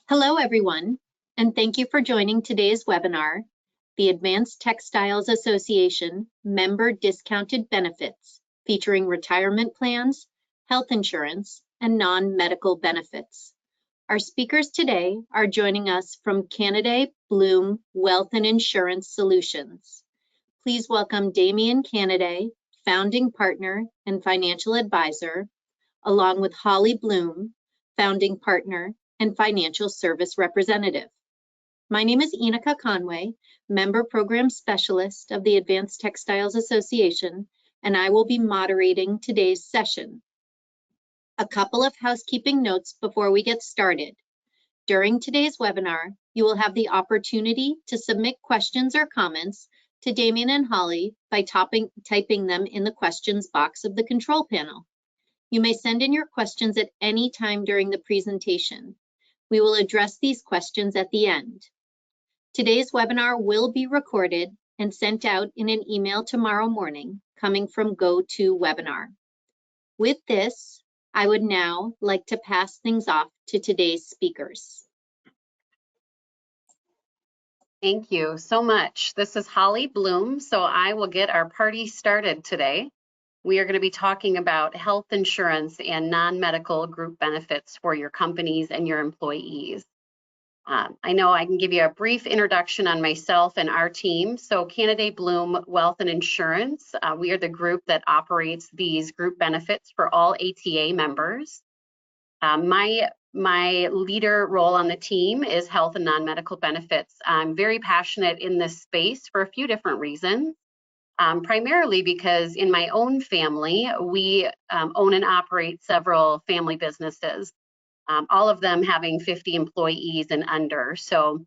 Hello, everyone, and thank you for joining today's webinar, the Advanced Textiles Association Member Discounted Benefits, featuring retirement plans, health insurance, and non-medical benefits. Our speakers today are joining us from Canaday Bloom Wealth and Insurance Solutions. Please welcome Damian Canaday, founding partner and financial advisor, along with Holly Bloom, founding partner and financial service representative. My name is Enika Conway, member program specialist of the Advanced Textiles Association, and I will be moderating today's session. A couple of housekeeping notes before we get started. During today's webinar, you will have the opportunity to submit questions or comments to Damian and Holly by typing them in the questions box of the control panel. You may send in your questions at any time during the presentation. We will address these questions at the end. Today's webinar will be recorded and sent out in an email tomorrow morning, coming from GoToWebinar. With this, I would now like to pass things off to today's speakers. Thank you so much. This is Holly Bloom, so I will get our party started today. We are going to be talking about health insurance and non-medical group benefits for your companies and your employees. I know I can give you a brief introduction on myself and our team. So Canaday Bloom Wealth and Insurance, we are the group that operates these group benefits for all ATA members. My leader role on the team is health and non-medical benefits. I'm very passionate in this space for a few different reasons. Primarily because in my own family, we own and operate several family businesses, all of them having 50 employees and under. So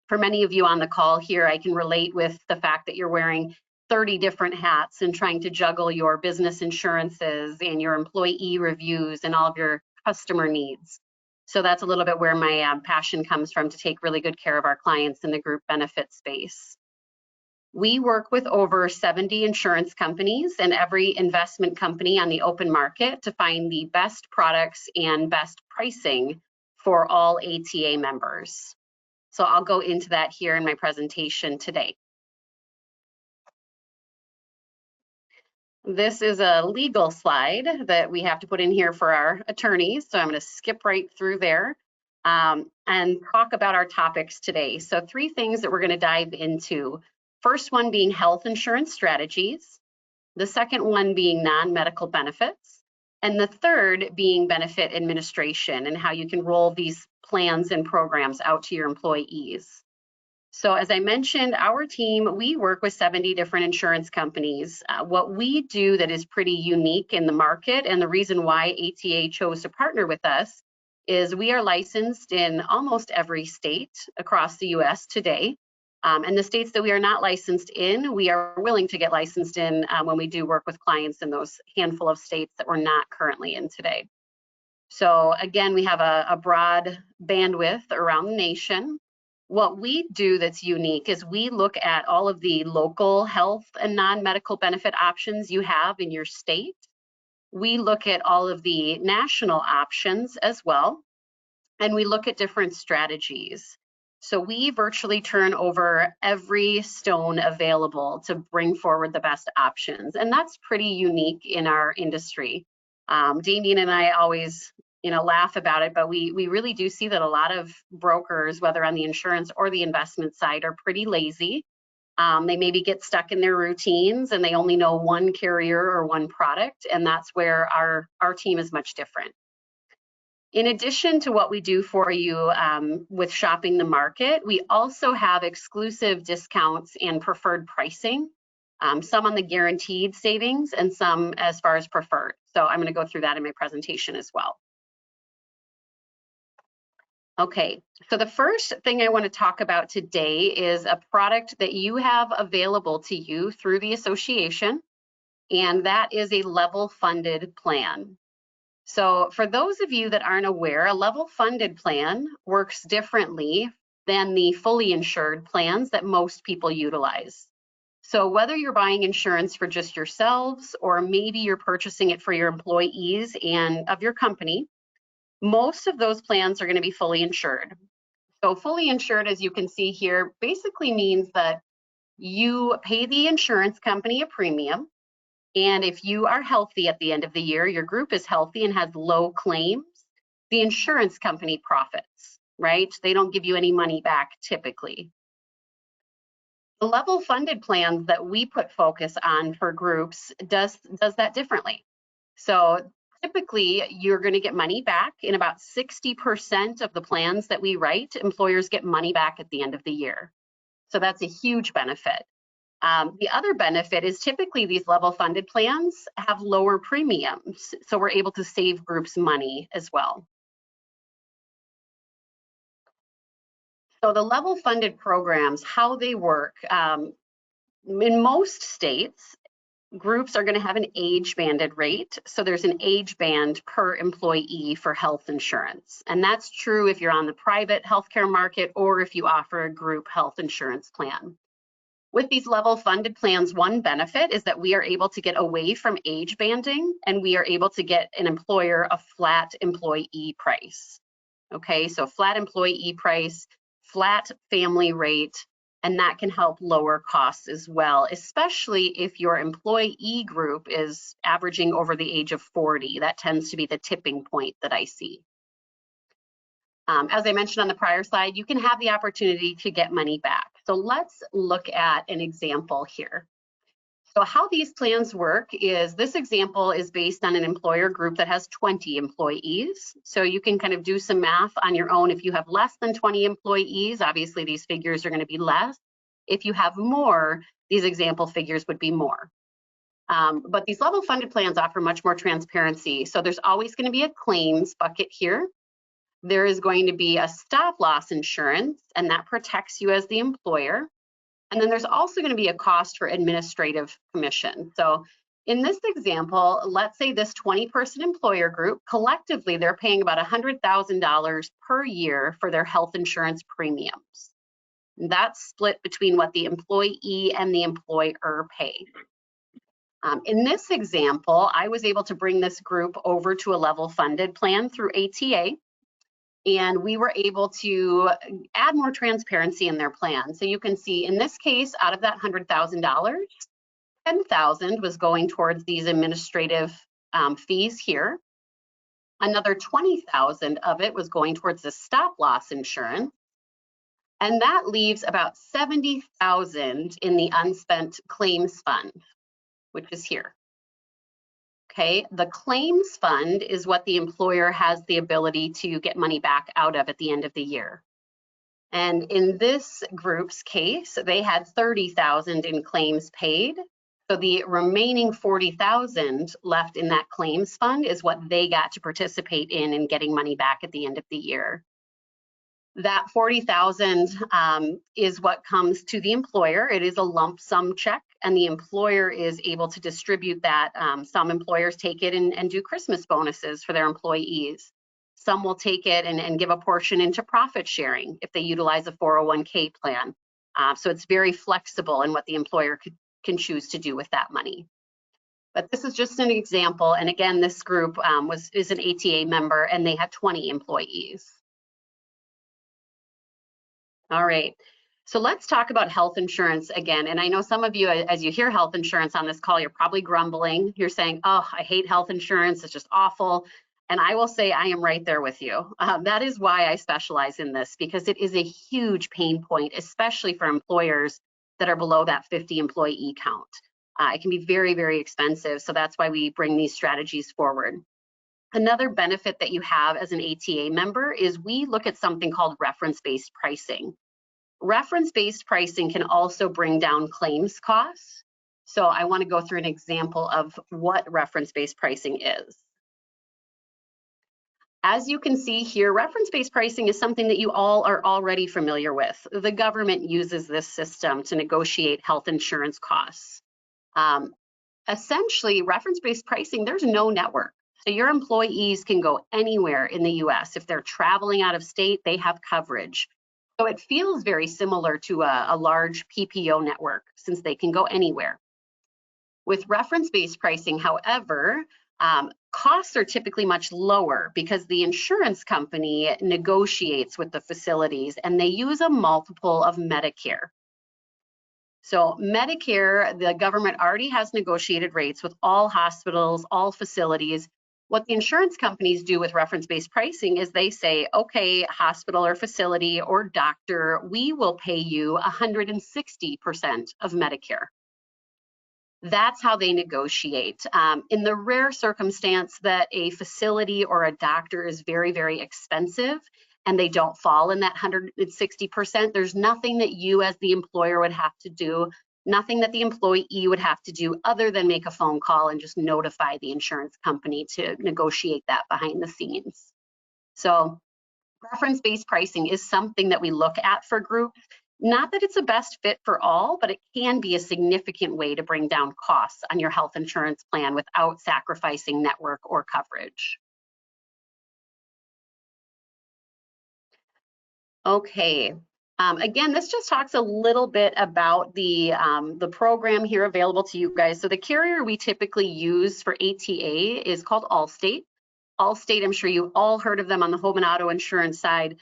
for many of you on the call here, I can relate with the fact that you're wearing 30 different hats and trying to juggle your business insurances and your employee reviews and all of your customer needs. So that's a little bit where my passion comes from, to take really good care of our clients in the group benefit space. We work with over 70 insurance companies and every investment company on the open market to find the best products and best pricing for all ATA members. So I'll go into that here in my presentation today. This is a legal slide that we have to put in here for our attorneys, so I'm going to skip right through there and talk about our topics today. So 3 things that we're going to dive into. First one being health insurance strategies, the second one being non-medical benefits, and the third being benefit administration and how you can roll these plans and programs out to your employees. So as I mentioned, our team, we work with 70 different insurance companies. What we do that is pretty unique in the market, and the reason why ATA chose to partner with us, is we are licensed in almost every state across the US today. And the states that we are not licensed in, we are willing to get licensed in when we do work with clients in those handful of states that we're not currently in today. So again, we have a broad bandwidth around the nation. What we do that's unique is we look at all of the local health and non-medical benefit options you have in your state. We look at all of the national options as well, and we look at different strategies. So we virtually turn over every stone available to bring forward the best options, and that's pretty unique in our industry. Damian and I always laugh about it, but we really do see that a lot of brokers, whether on the insurance or the investment side, are pretty lazy. They maybe get stuck in their routines and they only know one carrier or one product, and that's where our team is much different. In addition to what we do for you with shopping the market, we also have exclusive discounts and preferred pricing, some on the guaranteed savings and some as far as preferred. So I'm going to go through that in my presentation as well. Okay, so the first thing I want to talk about today is a product that you have available to you through the association, and that is a level funded plan. So for those of you that aren't aware, a level funded plan works differently than the fully insured plans that most people utilize. So whether you're buying insurance for just yourselves, or maybe you're purchasing it for your employees and of your company, Most of those plans are going to be fully insured. So fully insured, as you can see here, basically means that you pay the insurance company a premium. And if you are healthy at the end of the year, your group is healthy and has low claims, the insurance company profits, right? They don't give you any money back typically. The level funded plans that we put focus on for groups does that differently. So typically you're going to get money back in about 60% of the plans that we write. Employers get money back at the end of the year. So that's a huge benefit. The other benefit is typically these level funded plans have lower premiums. So we're able to save groups money as well. So the level funded programs, how they work, in most states, groups are going to have an age banded rate. So there's an age band per employee for health insurance. And that's true if you're on the private healthcare market or if you offer a group health insurance plan. With these level funded plans, one benefit is that we are able to get away from age banding and we are able to get an employer a flat employee price. Okay, so flat employee price, flat family rate, and that can help lower costs as well, especially if your employee group is averaging over the age of 40. That tends to be the tipping point that I see. As I mentioned on the prior slide, you can have the opportunity to get money back. So let's look at an example here. So how these plans work is, this example is based on an employer group that has 20 employees. So you can kind of do some math on your own. If you have less than 20 employees, obviously these figures are going to be less. If you have more, these example figures would be more. But these level funded plans offer much more transparency. So there's always going to be a claims bucket here. There is going to be a stop loss insurance, and that protects you as the employer. And then there's also going to be a cost for administrative commission. So in this example, let's say this 20-person employer group, collectively, they're paying about $100,000 per year for their health insurance premiums. That's split between what the employee and the employer pay. In this example, I was able to bring this group over to a level funded plan through ATA. And we were able to add more transparency in their plan. So you can see in this case, out of that $100,000, $10,000 was going towards these administrative fees here. Another $20,000 of it was going towards the stop loss insurance. And that leaves about $70,000 in the unspent claims fund, which is here. Okay, the claims fund is what the employer has the ability to get money back out of at the end of the year. And in this group's case, they had $30,000 in claims paid. So the remaining $40,000 left in that claims fund is what they got to participate in getting money back at the end of the year. That $40,000 is what comes to the employer. It is a lump sum check, and the employer is able to distribute that. Some employers take it and do Christmas bonuses for their employees. Some will take it and give a portion into profit sharing if they utilize a 401k plan. So it's very flexible in what the employer can choose to do with that money. But this is just an example. And again, this group is an ATA member, and they had 20 employees. All right, so let's talk about health insurance again. And I know some of you, as you hear health insurance on this call, you're probably grumbling. You're saying, oh, I hate health insurance, it's just awful. And I will say I am right there with you. That is why I specialize in this, because it is a huge pain point, especially for employers that are below that 50 employee count. It can be very, very expensive. So that's why we bring these strategies forward. Another benefit that you have as an ATA member is we look at something called reference-based pricing. Reference-based pricing can also bring down claims costs. So I want to go through an example of what reference-based pricing is. As you can see here, reference-based pricing is something that you all are already familiar with. The government uses this system to negotiate health insurance costs. Essentially, reference-based pricing, there's no network. So your employees can go anywhere in the US. If they're traveling out of state, they have coverage. So it feels very similar to a large PPO network since they can go anywhere. With reference-based pricing, however, costs are typically much lower because the insurance company negotiates with the facilities and they use a multiple of Medicare. So Medicare, the government already has negotiated rates with all hospitals, all facilities. What the insurance companies do with reference-based pricing is they say, okay, hospital or facility or doctor, we will pay you 160% of Medicare. That's how they negotiate. In the rare circumstance that a facility or a doctor is very, very expensive and they don't fall in that 160%, there's nothing that you as the employer would have to do, nothing that the employee would have to do other than make a phone call and just notify the insurance company to negotiate that behind the scenes. So reference-based pricing is something that we look at for groups. Not that it's a best fit for all, but it can be a significant way to bring down costs on your health insurance plan without sacrificing network or coverage. Okay, again, this just talks a little bit about the program here available to you guys. So the carrier we typically use for ATA is called Allstate. Allstate, I'm sure you all heard of them on the home and auto insurance side.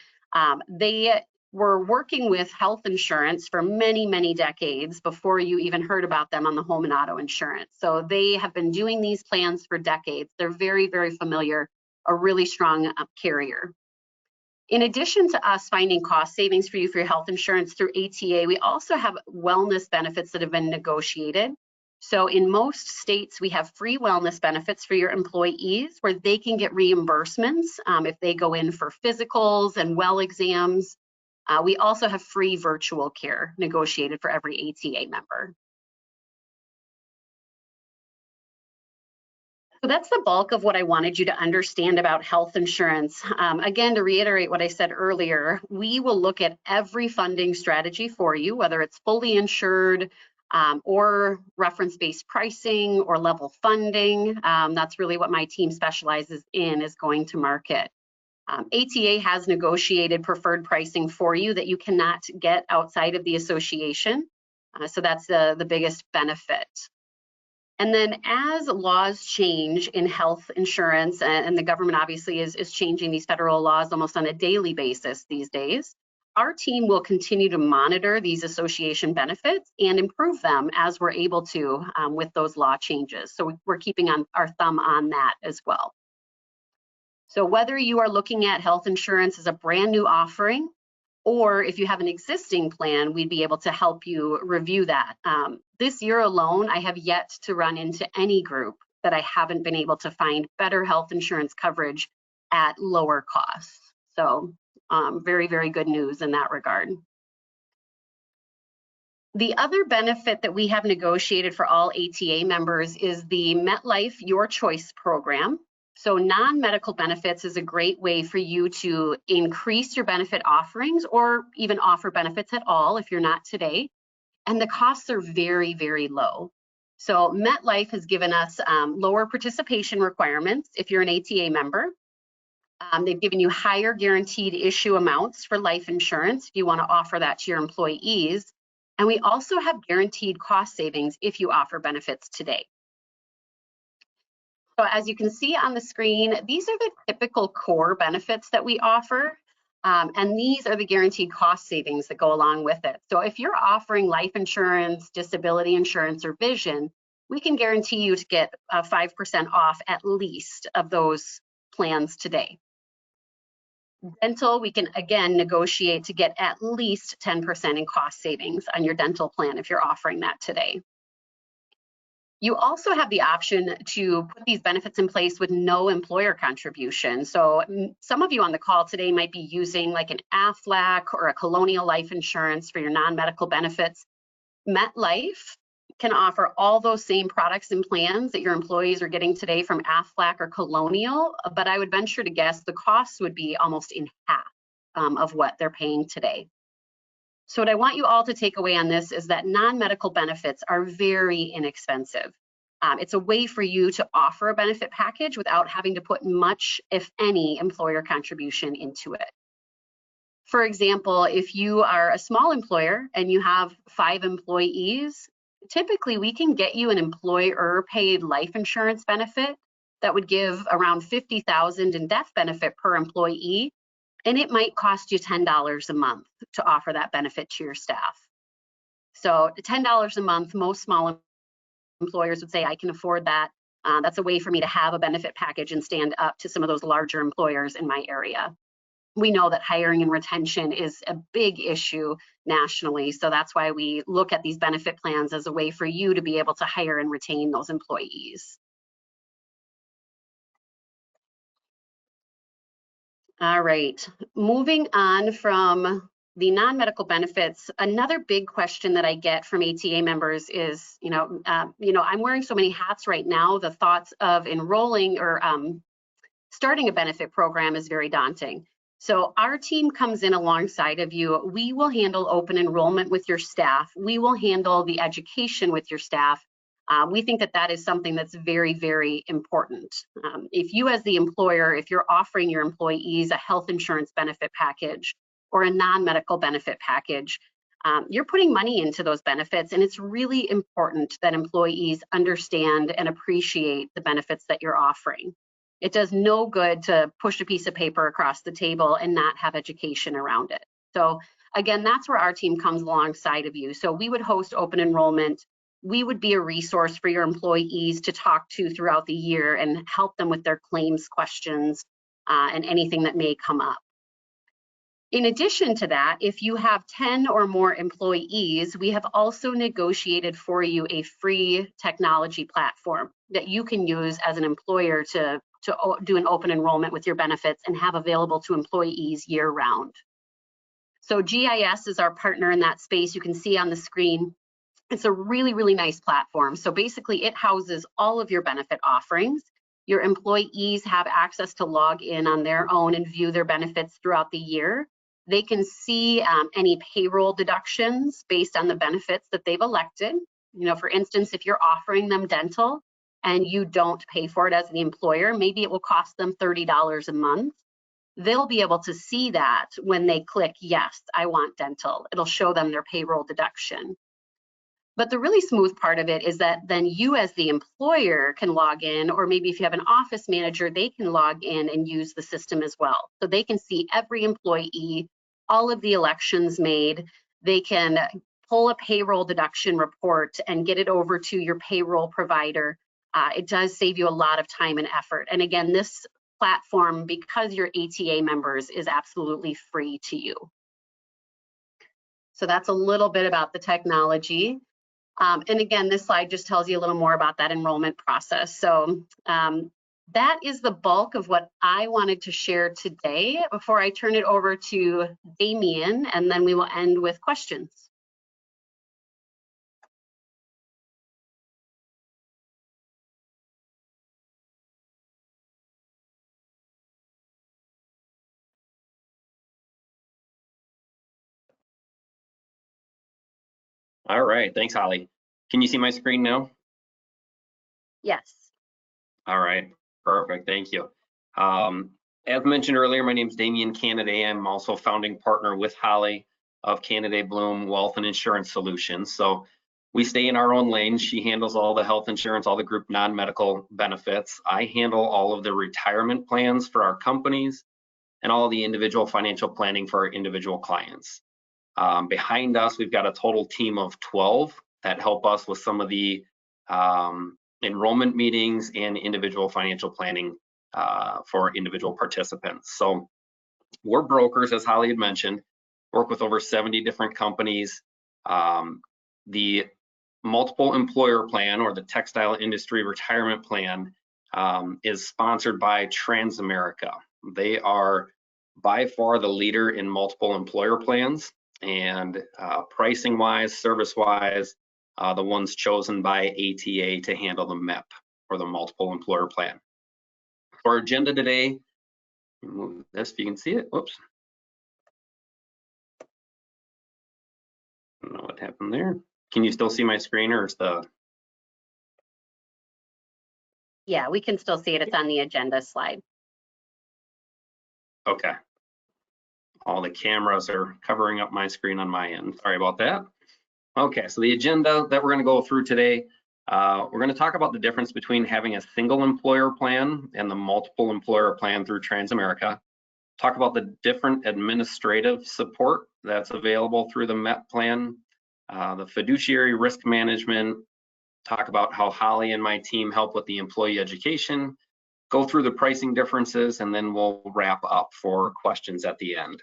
They were working with health insurance for many, many decades before you even heard about them on the home and auto insurance. So they have been doing these plans for decades. They're very, very familiar, a really strong carrier. In addition to us finding cost savings for you for your health insurance through ATA, we also have wellness benefits that have been negotiated. So in most states, we have free wellness benefits for your employees where they can get reimbursements if they go in for physicals and well exams. We also have free virtual care negotiated for every ATA member. So that's the bulk of what I wanted you to understand about health insurance. Again, to reiterate what I said earlier, we will look at every funding strategy for you, whether it's fully insured or reference-based pricing or level funding. That's really what my team specializes in, is going to market. ATA has negotiated preferred pricing for you that you cannot get outside of the association. So that's the biggest benefit. And then as laws change in health insurance, and the government obviously is changing these federal laws almost on a daily basis these days, our team will continue to monitor these association benefits and improve them as we're able to with those law changes. So we're keeping our thumb on that as well. So whether you are looking at health insurance as a brand new offering, or if you have an existing plan, we'd be able to help you review that. This year alone, I have yet to run into any group that I haven't been able to find better health insurance coverage at lower costs. So very, very good news in that regard. The other benefit that we have negotiated for all ATA members is the MetLife Your Choice program. So non-medical benefits is a great way for you to increase your benefit offerings or even offer benefits at all if you're not today. And the costs are very, very low. So MetLife has given us lower participation requirements if you're an ATA member. They've given you higher guaranteed issue amounts for life insurance if you want to offer that to your employees. And we also have guaranteed cost savings if you offer benefits today. So as you can see on the screen, these are the typical core benefits that we offer. And these are the guaranteed cost savings that go along with it. So if you're offering life insurance, disability insurance, or vision, we can guarantee you to get 5% off at least of those plans today. Dental, we can again negotiate to get at least 10% in cost savings on your dental plan if you're offering that today. You also have the option to put these benefits in place with no employer contribution. So some of you on the call today might be using like an Aflac or a Colonial Life Insurance for your non-medical benefits. MetLife can offer all those same products and plans that your employees are getting today from Aflac or Colonial, but I would venture to guess the costs would be almost in half of what they're paying today. So what I want you all to take away on this is that non-medical benefits are very inexpensive. It's a way for you to offer a benefit package without having to put much, if any, employer contribution into it. For example, if you are a small employer and you have 5 employees, typically we can get you an employer paid life insurance benefit that would give around $50,000 in death benefit per employee, and it might cost you $10 a month to offer that benefit to your staff. So $10 a month, most small employers would say, I can afford that. That's a way for me to have a benefit package and stand up to some of those larger employers in my area. We know that hiring and retention is a big issue nationally, so that's why we look at these benefit plans as a way for you to be able to hire and retain those employees. All right, moving on from the non-medical benefits, another big question that I get from ATA members is, I'm wearing so many hats right now. The thoughts of enrolling or starting a benefit program is very daunting. So our team comes in alongside of you. We will handle open enrollment with your staff. We will handle the education with your staff. We think that that is something that's very, very important. If you as the employer, if you're offering your employees a health insurance benefit package or a non-medical benefit package, you're putting money into those benefits, and it's really important that employees understand and appreciate the benefits that you're offering. It does no good to push a piece of paper across the table and not have education around it. So again, that's where our team comes alongside of you. So we would host open enrollment. We would be a resource for your employees to talk to throughout the year and help them with their claims questions and anything that may come up. In addition to that, if you have 10 or more employees, we have also negotiated for you a free technology platform that you can use as an employer to do an open enrollment with your benefits and have available to employees year round. So GIS is our partner in that space. You can see on the screen, it's a really, really nice platform. So basically it houses all of your benefit offerings. Your employees have access to log in on their own and view their benefits throughout the year. They can see any payroll deductions based on the benefits that they've elected. For instance, if you're offering them dental and you don't pay for it as the employer, maybe it will cost them $30 a month. They'll be able to see that when they click, yes, I want dental. It'll show them their payroll deduction. But the really smooth part of it is that then you as the employer can log in, or maybe if you have an office manager, they can log in and use the system as well. So they can see every employee, all of the elections made. They can pull a payroll deduction report and get it over to your payroll provider. It does save you a lot of time and effort. And again, this platform, because you're ATA members, is absolutely free to you. So that's a little bit about the technology. And again, this slide just tells you a little more about that enrollment process. So that is the bulk of what I wanted to share today before I turn it over to Damien, and then we will end with questions. All right, thanks, Holly. Can you see my screen now? Yes. All right, perfect, thank you. As mentioned earlier, my name is Damien Canaday. I'm also founding partner with Holly of Canaday Bloom Wealth and Insurance Solutions. So we stay in our own lane. She handles all the health insurance, all the group non-medical benefits. I handle all of the retirement plans for our companies and all the individual financial planning for our individual clients. Behind us, we've got a total team of 12 that help us with some of the enrollment meetings and individual financial planning for individual participants. So we're brokers, as Holly had mentioned, work with over 70 different companies. The multiple employer plan, or the textile industry retirement plan, is sponsored by Transamerica. They are by far the leader in multiple employer plans, and pricing wise, service wise, the ones chosen by ATA to handle the MEP, or the multiple employer plan. For our agenda today, move this if you can see it. Whoops. I don't know what happened there. Can you still see my screen, or is the? Yeah, we can still see it. It's on the agenda slide. Okay. All the cameras are covering up my screen on my end. Sorry about that. Okay, so the agenda that we're going to go through today, We're going to talk about the difference between having a single employer plan and the multiple employer plan through Transamerica. Talk about the different administrative support that's available through the MEP plan, the fiduciary risk management, talk about how Holly and my team help with the employee education, go through the pricing differences, and then we'll wrap up for questions at the end.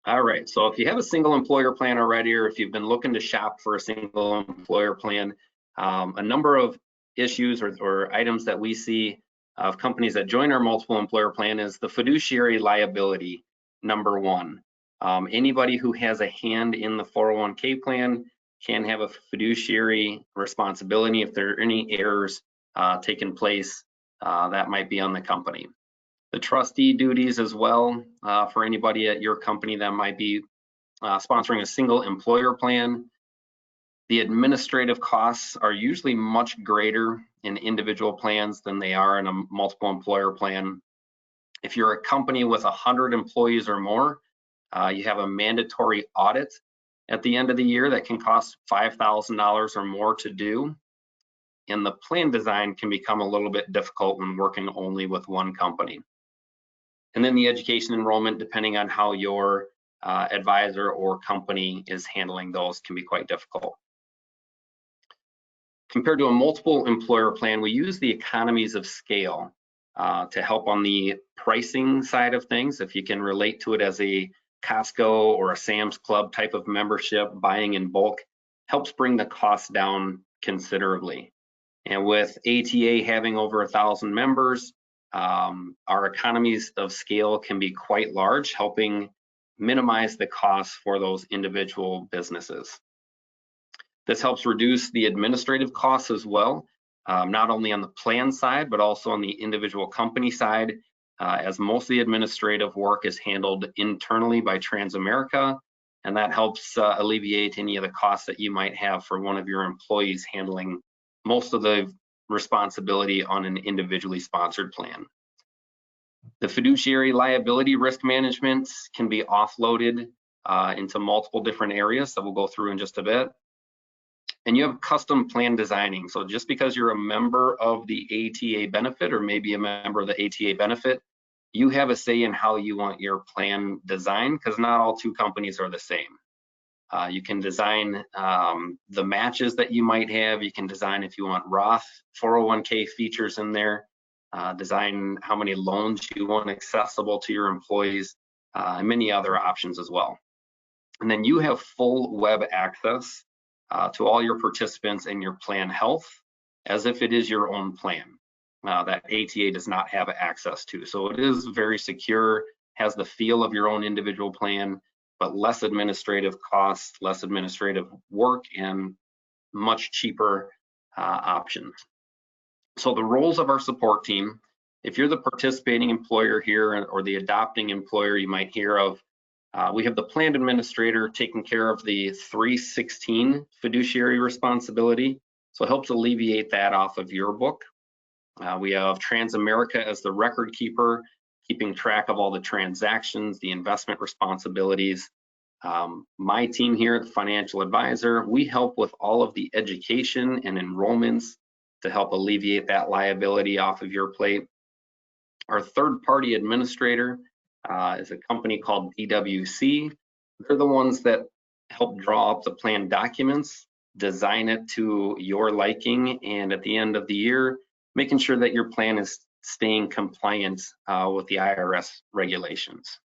All right, so if you have a single employer plan already, or if you've been looking to shop for a single employer plan, a number of issues or items that we see of companies that join our multiple employer plan is the fiduciary liability, number one. Anybody who has a hand in the 401k plan can have a fiduciary responsibility if there are any errors taking place that might be on the company. The trustee duties as well for anybody at your company that might be sponsoring a single employer plan. The administrative costs are usually much greater in individual plans than they are in a multiple employer plan. If you're a company with 100 employees or more, you have a mandatory audit at the end of the year that can cost $5,000 or more to do. And the plan design can become a little bit difficult when working only with one company. And then the education enrollment, depending on how your advisor or company is handling those, can be quite difficult. Compared to a multiple employer plan, we use the economies of scale to help on the pricing side of things. If you can relate to it as a Costco or a Sam's Club type of membership, buying in bulk helps bring the cost down considerably. And with ATA having over 1,000 members, our economies of scale can be quite large, helping minimize the costs for those individual businesses. This helps reduce the administrative costs as well, not only on the plan side, but also on the individual company side, as most of the administrative work is handled internally by Transamerica, and that helps alleviate any of the costs that you might have for one of your employees handling most of the responsibility on an individually sponsored plan. The fiduciary liability risk management can be offloaded into multiple different areas that we'll go through in just a bit. And you have custom plan designing. So just because you're a member of the ATA benefit or maybe a member of the ATA benefit, you have a say in how you want your plan designed, because not all two companies are the same. You can design the matches that you might have. You can design if you want Roth 401k features in there, design how many loans you want accessible to your employees, and many other options as well. And then you have full web access to all your participants and your plan health as if it is your own plan that ATA does not have access to. So it is very secure, has the feel of your own individual plan, but less administrative costs, less administrative work, and much cheaper options. So the roles of our support team, if you're the participating employer here or the adopting employer you might hear of, we have the plan administrator taking care of the 316 fiduciary responsibility, so it helps alleviate that off of your book. We have Transamerica as the record keeper, keeping track of all the transactions, the investment responsibilities. My team here at the Financial Advisor, we help with all of the education and enrollments to help alleviate that liability off of your plate. Our third-party administrator is a company called DWC. They're the ones that help draw up the plan documents, design it to your liking, and at the end of the year, making sure that your plan is staying compliant with the IRS regulations.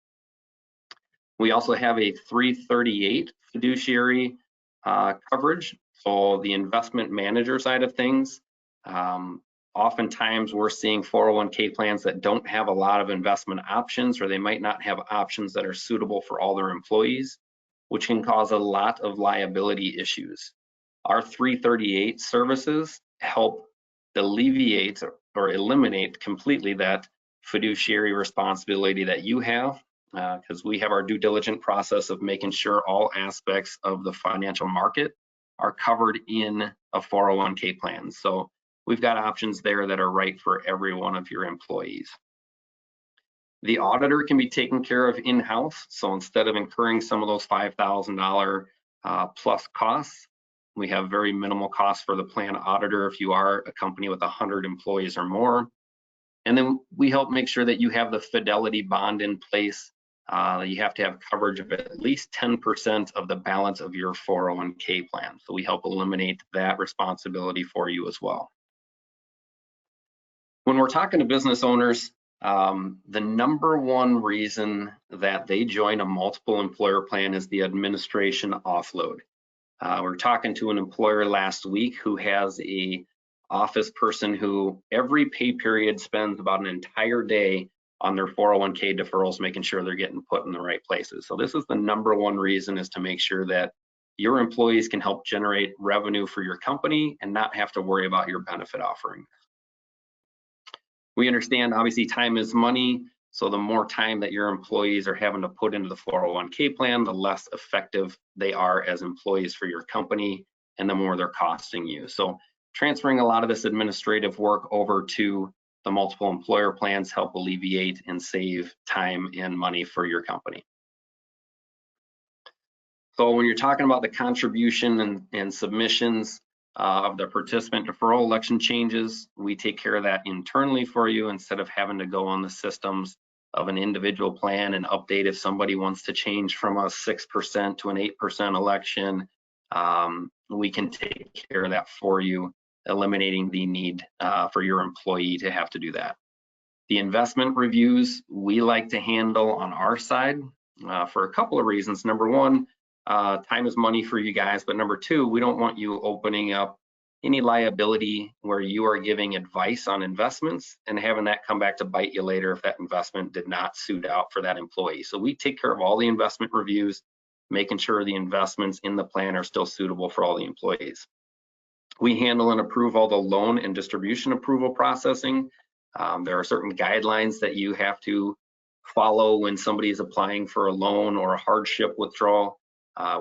We also have a 338 fiduciary coverage, so the investment manager side of things. Oftentimes we're seeing 401k plans that don't have a lot of investment options, or they might not have options that are suitable for all their employees, which can cause a lot of liability issues. Our 338 services help alleviate or eliminate completely that fiduciary responsibility that you have, because we have our due diligence process of making sure all aspects of the financial market are covered in a 401k plan. So we've got options there that are right for every one of your employees. The auditor can be taken care of in-house. So instead of incurring some of those $5,000 plus costs, we have very minimal costs for the plan auditor if you are a company with 100 employees or more. And then we help make sure that you have the fidelity bond in place. You have to have coverage of at least 10% of the balance of your 401k plan. So we help eliminate that responsibility for you as well. When we're talking to business owners, the number one reason that they join a multiple employer plan is the administration offload. We were talking to an employer last week who has a office person who every pay period spends about an entire day on their 401k deferrals, making sure they're getting put in the right places. So this is the number one reason, is to make sure that your employees can help generate revenue for your company and not have to worry about your benefit offering. We understand obviously time is money. So the more time that your employees are having to put into the 401k plan, the less effective they are as employees for your company, and the more they're costing you. So transferring a lot of this administrative work over to the multiple employer plans help alleviate and save time and money for your company. So when you're talking about the contribution and submissions of the participant deferral election changes, we take care of that internally for you instead of having to go on the systems of an individual plan and update if somebody wants to change from a 6% to an 8% election. We can take care of that for you, eliminating the need for your employee to have to do that. The investment reviews we like to handle on our side for a couple of reasons. Number one, time is money for you guys, but number two, we don't want you opening up any liability where you are giving advice on investments and having that come back to bite you later if that investment did not suit out for that employee. So we take care of all the investment reviews, making sure the investments in the plan are still suitable for all the employees. We handle and approve all the loan and distribution approval processing. There are certain guidelines that you have to follow when somebody is applying for a loan or a hardship withdrawal.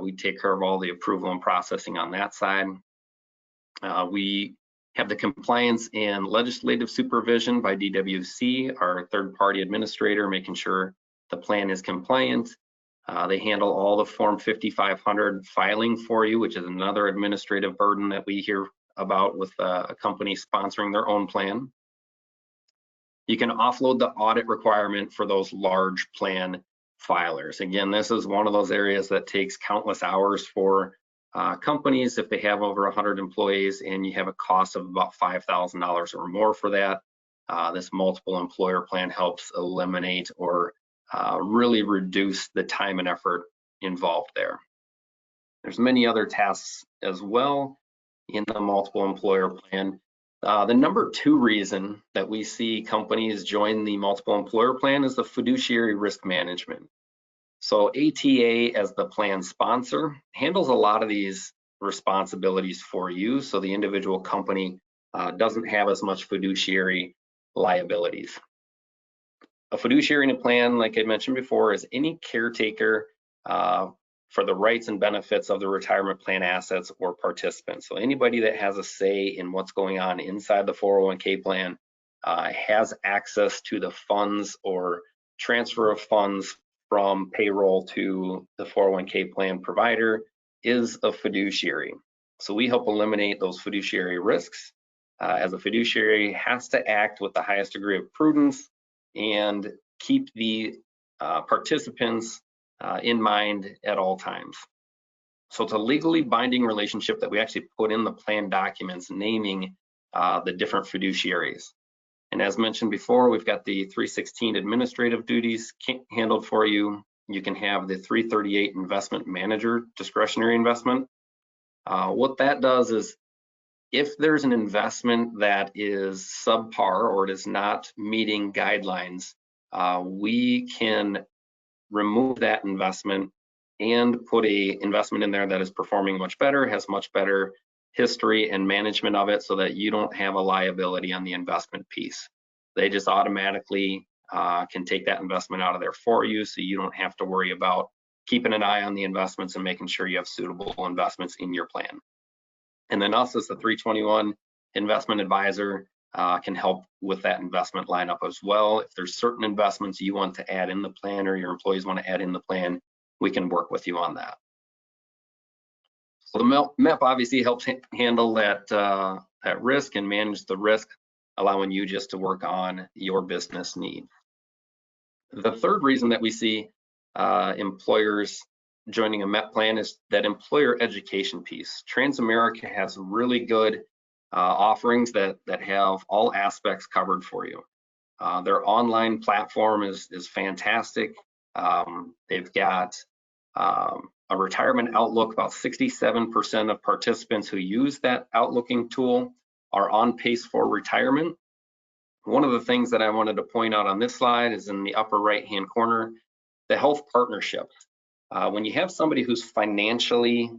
We take care of all the approval and processing on that side. We have the compliance and legislative supervision by DWC, our third-party administrator, making sure the plan is compliant. They handle all the Form 5500 filing for you, which is another administrative burden that we hear about with a company sponsoring their own plan. You can offload the audit requirement for those large plan filers. Again, this is one of those areas that takes countless hours for companies if they have over 100 employees and you have a cost of about $5,000 or more for that. This multiple employer plan helps eliminate or really reduce the time and effort involved there. There's many other tasks as well in the multiple employer plan. The number two reason that we see companies join the multiple employer plan is the fiduciary risk management. So ATA, as the plan sponsor, handles a lot of these responsibilities for you, so the individual company doesn't have as much fiduciary liabilities. A fiduciary in a plan, like I mentioned before, is any caretaker for the rights and benefits of the retirement plan assets or participants. So anybody that has a say in what's going on inside the 401k plan has access to the funds or transfer of funds from payroll to the 401k plan provider, is a fiduciary. So we help eliminate those fiduciary risks, as a fiduciary has to act with the highest degree of prudence and keep the participants in mind at all times. So it's a legally binding relationship that we actually put in the plan documents naming the different fiduciaries. And as mentioned before, we've got the 316 administrative duties handled for you. You can have the 338 investment manager discretionary investment. What that does is if there's an investment that is subpar or it is not meeting guidelines, we can remove that investment and put a investment in there that is performing much better, has much better history and management of it, so that you don't have a liability on the investment piece. They just automatically can take that investment out of there for you, so you don't have to worry about keeping an eye on the investments and making sure you have suitable investments in your plan. And then us as the 321 investment advisor, can help with that investment lineup as well. If there's certain investments you want to add in the plan or your employees want to add in the plan, we can work with you on that. So the MEP obviously helps handle that risk and manage the risk, allowing you just to work on your business need. The third reason that we see employers joining a MEP plan is that employer education piece. Transamerica has really good offerings that have all aspects covered for you. Their online platform is fantastic. They've got a retirement outlook. About 67% of participants who use that outlooking tool are on pace for retirement. One of the things that I wanted to point out on this slide is in the upper right-hand corner, the health partnerships. When you have somebody who's financially,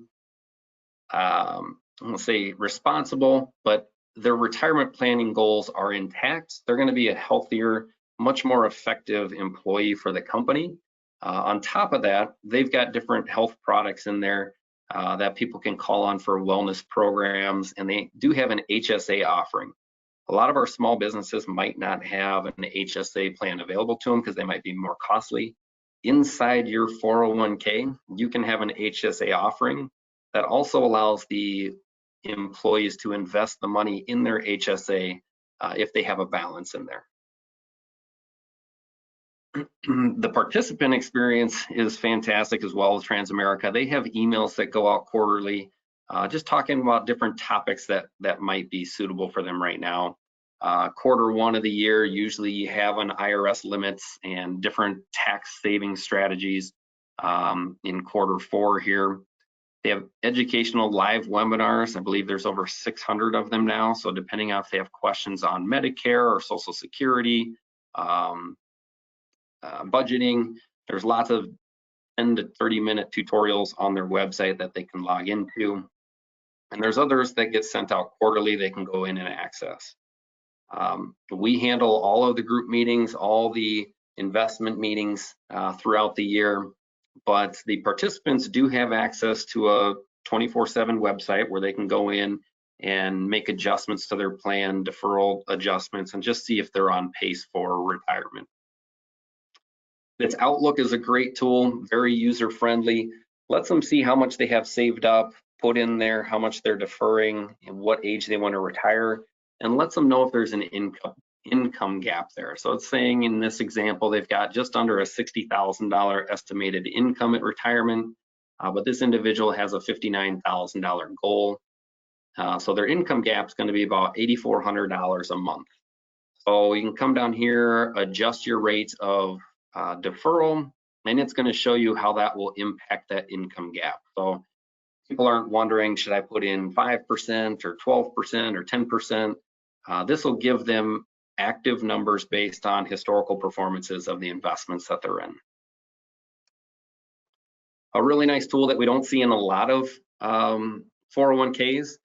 let's say, responsible, but their retirement planning goals are intact, they're going to be a healthier, much more effective employee for the company. On top of that, they've got different health products in there that people can call on for wellness programs, and they do have an HSA offering. A lot of our small businesses might not have an HSA plan available to them because they might be more costly. Inside your 401k, you can have an HSA offering that also allows the employees to invest the money in their HSA if they have a balance in there. The participant experience is fantastic as well as Transamerica. They have emails that go out quarterly, just talking about different topics that might be suitable for them right now. Quarter one of the year, usually you have an IRS limits and different tax saving strategies. In quarter four here, they have educational live webinars. I believe there's over 600 of them now. So depending on if they have questions on Medicare or Social Security, budgeting, there's lots of 10 to 30-minute tutorials on their website that they can log into. And there's others that get sent out quarterly they can go in and access. We handle all of the group meetings, all the investment meetings throughout the year, but the participants do have access to a 24/7 website where they can go in and make adjustments to their plan, deferral adjustments, and just see if they're on pace for retirement. This Outlook is a great tool, very user-friendly, lets them see how much they have saved up, put in there how much they're deferring and what age they want to retire, and lets them know if there's an income gap there. So it's saying in this example, they've got just under a $60,000 estimated income at retirement, but this individual has a $59,000 goal. So their income gap is going to be about $8,400 a month. So you can come down here, adjust your rates of deferral, and it's going to show you how that will impact that income gap. So people aren't wondering, should I put in 5% or 12% or 10%? This will give them active numbers based on historical performances of the investments that they're in. A really nice tool that we don't see in a lot of 401ks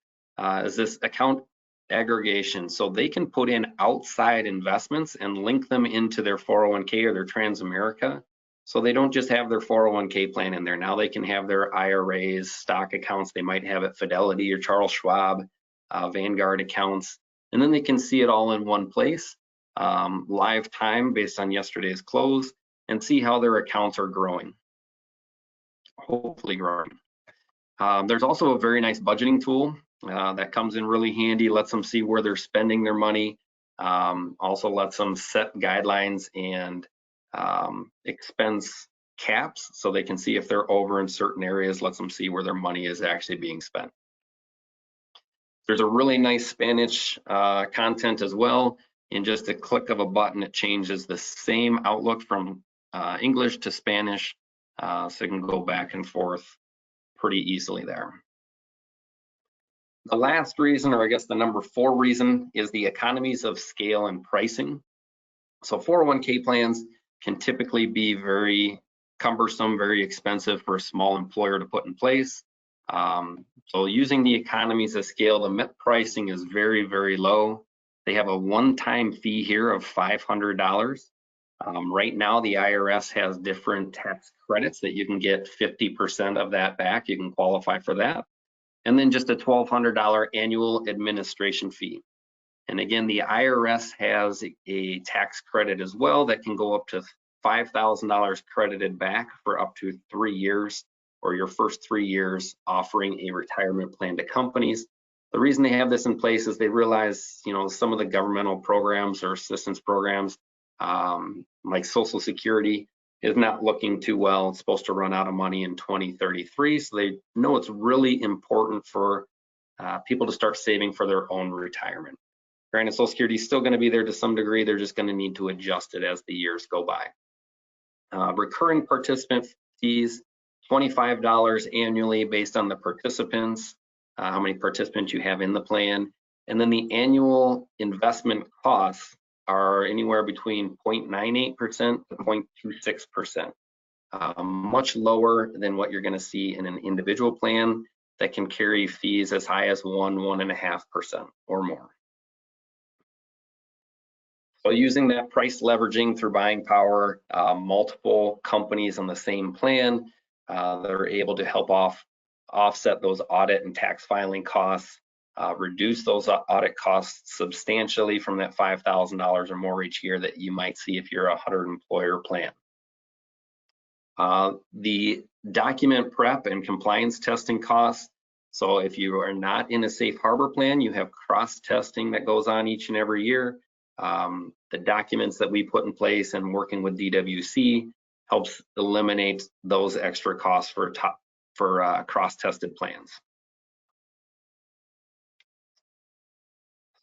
is this account aggregation. So they can put in outside investments and link them into their 401k or their Transamerica. So they don't just have their 401k plan in there. Now they can have their IRAs, stock accounts they might have at Fidelity or Charles Schwab, Vanguard accounts, and then they can see it all in one place, live time based on yesterday's close, and see how their accounts are growing, hopefully growing. There's also a very nice budgeting tool that comes in really handy, lets them see where they're spending their money, also lets them set guidelines and expense caps so they can see if they're over in certain areas, lets them see where their money is actually being spent. There's a really nice Spanish content as well. In just a click of a button, it changes the same Outlook from English to Spanish, so you can go back and forth pretty easily there. The last reason, or I guess the number 4 reason, is the economies of scale and pricing. So 401k plans can typically be very cumbersome, very expensive for a small employer to put in place. So using the economies of scale, the MEP pricing is very, very low. They have a one-time fee here of $500. Right now, the IRS has different tax credits that you can get 50% of that back. You can qualify for that. And then just a $1,200 annual administration fee. And again, the IRS has a tax credit as well that can go up to $5,000 credited back for up to 3 years, or your first 3 years offering a retirement plan to companies. The reason they have this in place is they realize, some of the governmental programs or assistance programs, like Social Security, is not looking too well. It's supposed to run out of money in 2033. So they know it's really important for people to start saving for their own retirement. Granted, Social Security is still going to be there to some degree. They're just going to need to adjust it as the years go by. Recurring participant fees, $25 annually based on the participants, how many participants you have in the plan. And then the annual investment costs are anywhere between 0.98% to 0.26%, much lower than what you're going to see in an individual plan that can carry fees as high as 1.5% or more. So using that price leveraging through buying power, multiple companies on the same plan, they're able to help offset those audit and tax filing costs, reduce those audit costs substantially from that $5,000 or more each year that you might see if you're a 100-employer plan. The document prep and compliance testing costs. So if you are not in a safe harbor plan, you have cross-testing that goes on each and every year. The documents that we put in place and working with DWC helps eliminate those extra costs for cross-tested plans.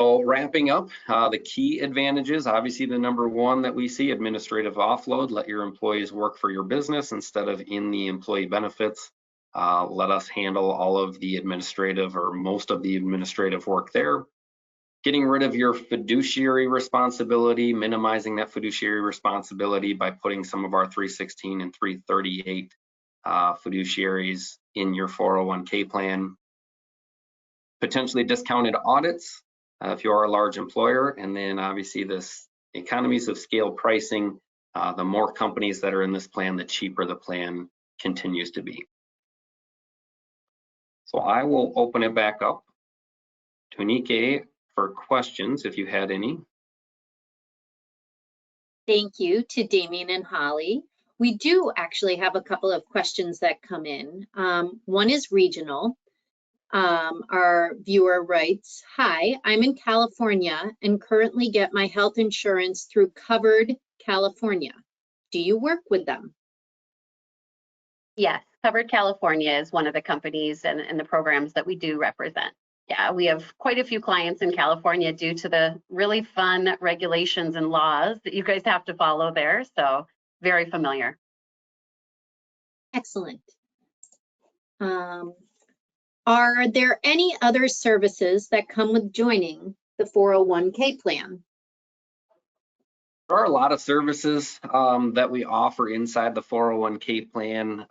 So wrapping up, the key advantages, obviously the number one that we see, administrative offload. Let your employees work for your business instead of in the employee benefits. Let us handle all of the administrative or most of the administrative work there. Getting rid of your fiduciary responsibility, minimizing that fiduciary responsibility by putting some of our 316 and 338 fiduciaries in your 401k plan. Potentially discounted audits if you are a large employer, and then obviously this economies of scale pricing. The more companies that are in this plan, the cheaper the plan continues to be. So I will open it back up to Nike for questions if you had any. Thank you to Damien and Holly. We do actually have a couple of questions that come in. One is regional. Our viewer writes, "Hi, I'm in California and currently get my health insurance through Covered California. Do you work with them?" Yes, Covered California is one of the companies and the programs that we do represent. Yeah, we have quite a few clients in California due to the really fun regulations and laws that you guys have to follow there. So very familiar. Excellent. Are there any other services that come with joining the 401k plan? There are a lot of services that we offer inside the 401k plan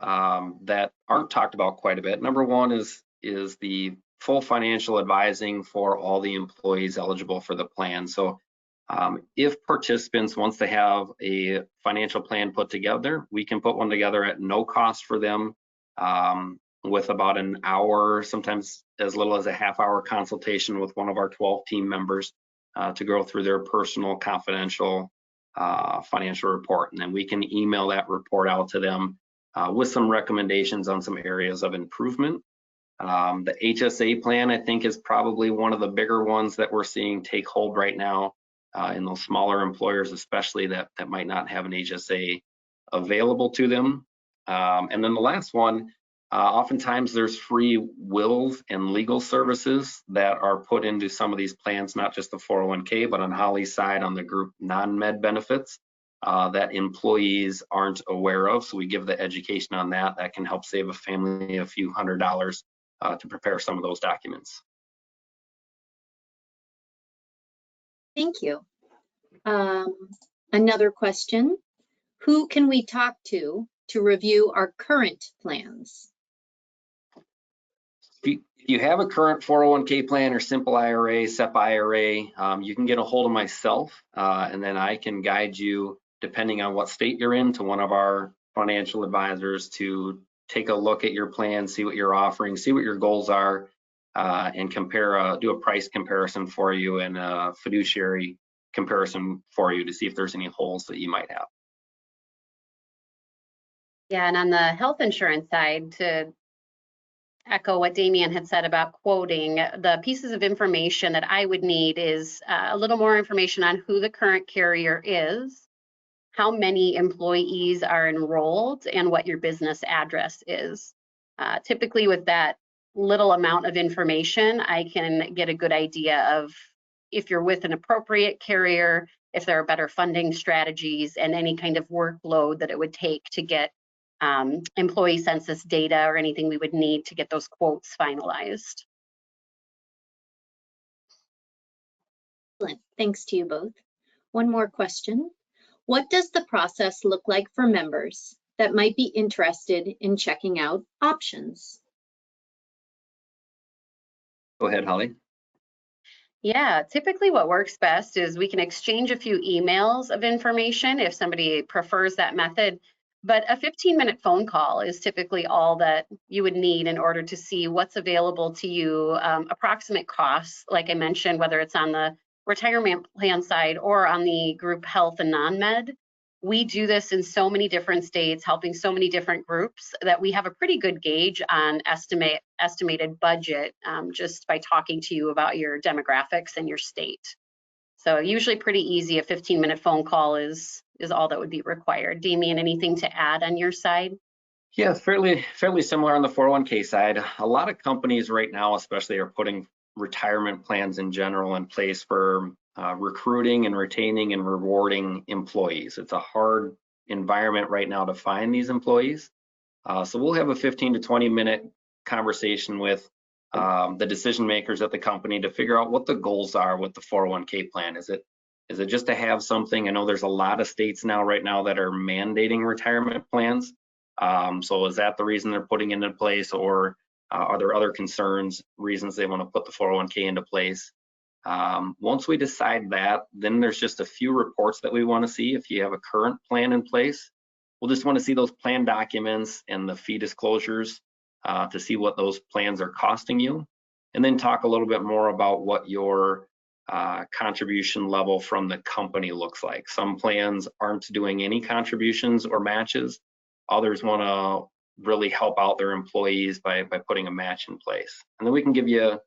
that aren't talked about quite a bit. Number one is the full financial advising for all the employees eligible for the plan. So if participants, once they have a financial plan put together, we can put one together at no cost for them with about an hour, sometimes as little as a half-hour consultation with one of our 12 team members to go through their personal confidential financial report. And then we can email that report out to them with some recommendations on some areas of improvement. The HSA plan, I think, is probably one of the bigger ones that we're seeing take hold right now in those smaller employers, especially that might not have an HSA available to them. And then the last one, oftentimes there's free wills and legal services that are put into some of these plans, not just the 401k, but on Holly's side on the group non-med benefits that employees aren't aware of. So we give the education on that. That can help save a family a few $100s to prepare some of those documents. Thank you. Another question, who can we talk to review our current plans? If you have a current 401k plan or simple IRA, SEP IRA, you can get a hold of myself and then I can guide you, depending on what state you're in, to one of our financial advisors to take a look at your plan, see what you're offering, see what your goals are, and do a price comparison for you and a fiduciary comparison for you to see if there's any holes that you might have. Yeah, and on the health insurance side, to echo what Damian had said about quoting, the pieces of information that I would need is a little more information on who the current carrier is, how many employees are enrolled, and what your business address is. Typically with that little amount of information, I can get a good idea of if you're with an appropriate carrier, if there are better funding strategies, and any kind of workload that it would take to get employee census data or anything we would need to get those quotes finalized. Excellent. Thanks to you both. One more question. What does the process look like for members that might be interested in checking out options? Go ahead, Holly. Yeah, typically what works best is we can exchange a few emails of information if somebody prefers that method, but a 15-minute phone call is typically all that you would need in order to see what's available to you, approximate costs, like I mentioned, whether it's on the retirement plan side or on the group health and non-med. We do this in so many different states, helping so many different groups, that we have a pretty good gauge on estimated budget just by talking to you about your demographics and your state. So usually pretty easy. A 15-minute phone call is all that would be required. Damian, anything to add on your side? Yeah, fairly similar on the 401k side. A lot of companies right now, especially, are putting retirement plans in general in place for recruiting and retaining and rewarding employees. It's a hard environment right now to find these employees. So we'll have a 15 to 20-minute conversation with the decision makers at the company to figure out what the goals are with the 401k plan. Is it just to have something? I know there's a lot of states now right now that are mandating retirement plans. So is that the reason they're putting it into place, or are there other reasons they want to put the 401k into place? Once we decide that, then there's just a few reports that we want to see. If you have a current plan in place, we'll just want to see those plan documents and the fee disclosures to see what those plans are costing you, and then talk a little bit more about what your contribution level from the company looks like. Some plans aren't doing any contributions or matches. Others want to really help out their employees by putting a match in place. And then we can give you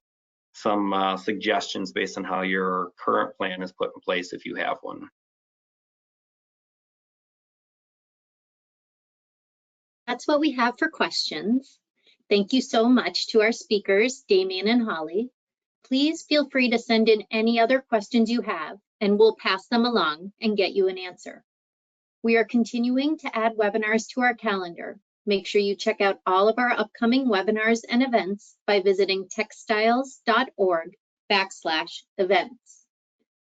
some suggestions based on how your current plan is put in place if you have one. That's what we have for questions. Thank you so much to our speakers, Damian and Holly. Please feel free to send in any other questions you have, and we'll pass them along and get you an answer. We are continuing to add webinars to our calendar. Make sure you check out all of our upcoming webinars and events by visiting techstyles.org/events.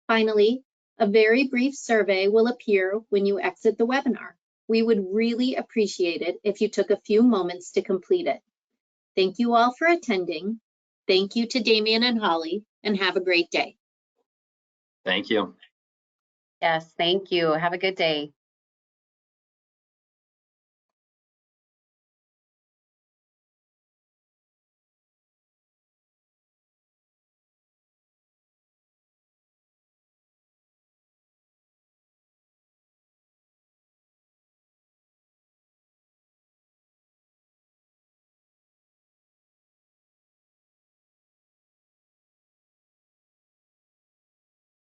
Finally, a very brief survey will appear when you exit the webinar. We would really appreciate it if you took a few moments to complete it. Thank you all for attending. Thank you to Damian and Holly, and have a great day. Thank you. Yes, thank you. Have a good day.